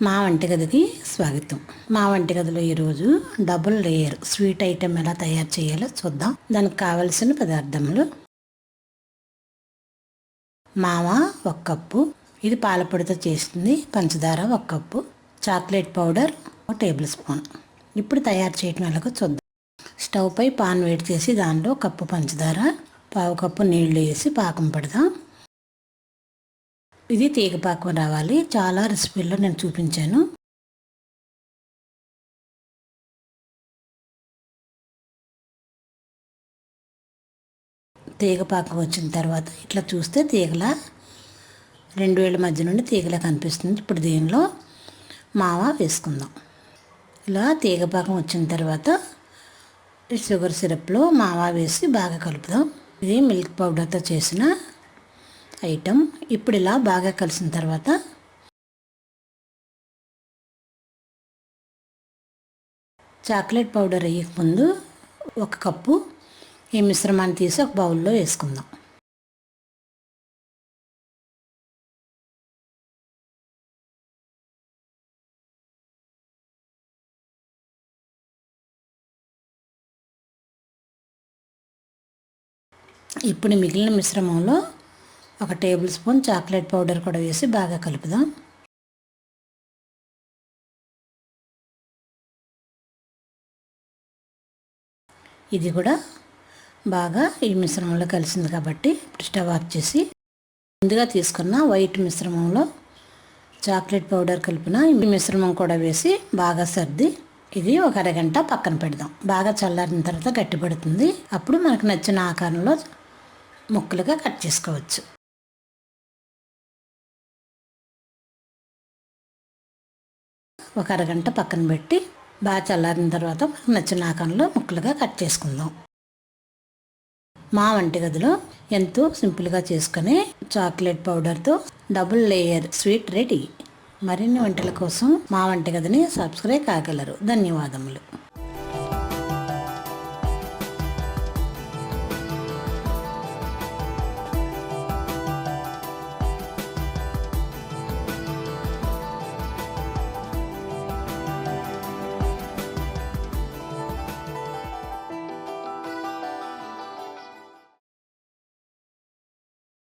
మా వంటగదికి స్వాగతం. మా వంటగదిలో ఈరోజు డబుల్ లేయర్ స్వీట్ ఐటెం ఎలా తయారు చేయాలో చూద్దాం. దానికి కావలసిన పదార్థములు: మావ 1 కప్పు, ఇది పాలపొడితో చేసింది. పంచదార 1 cup, chocolate powder 1 table spoon. ఇప్పుడు తయారు చేయటం ఎలాగో చూద్దాం. స్టవ్ పై పాన్ వేడి చేసి దానిలో కప్పు పంచదార, 1/2 కప్పు నీళ్లు వేసి పాకం పెడదాం. ఇది తీగ పాకం రావాలి. చాలా రెసిపీల్లో నేను చూపించాను. తీగ పాకం వచ్చిన తర్వాత ఇట్లా చూస్తే తీగల 2 వేళ్ళ మధ్య నుండి తీగలా కనిపిస్తుంది. ఇప్పుడు దీనిలో మావ వేసుకుందాం. ఇలా తీగ పాకం వచ్చిన తర్వాత షుగర్ సిరప్లో మావ వేసి బాగా కలుపుదాం. ఇది మిల్క్ పౌడర్తో చేసిన ఐటెం. ఇప్పుడు ఇలా బాగా కలిసిన తర్వాత చాక్లెట్ పౌడర్ వేయకముందు 1 కప్పు ఈ మిశ్రమాన్ని తీసి ఒక బౌల్లో వేసుకుందాం. ఇప్పుడు మిగిలిన మిశ్రమంలో 1 టేబుల్ స్పూన్ చాక్లెట్ పౌడర్ కూడా వేసి బాగా కలుపుదాం. ఇది కూడా బాగా ఈ మిశ్రమంలో కలిసింది కాబట్టి ఇప్పుడు స్టవ్ ఆఫ్ చేసి ముందుగా తీసుకున్న వైట్ మిశ్రమంలో చాక్లెట్ పౌడర్ కలిపిన ఈ మిశ్రమం కూడా వేసి బాగా సర్ది ఇది ఒక అరగంట పక్కన పెడదాం. బాగా చల్లారిన తర్వాత గట్టిపడుతుంది. అప్పుడు మనకు నచ్చిన ఆకారంలో ముక్కలుగా కట్ చేసుకోవచ్చు. ఒక అరగంట పక్కన పెట్టి బాగా చల్లారిన తర్వాత నచ్చిన ఆకారంలో ముక్కలుగా కట్ చేసుకుందాం. మా వంటగదిలో ఎంతో సింపుల్గా చేసుకునే చాక్లెట్ పౌడర్తో డబుల్ లేయర్ స్వీట్ రెడీ. మరిన్ని వంటల కోసం మా వంటగదిని సబ్స్క్రైబ్ కాగలరు. ధన్యవాదములు.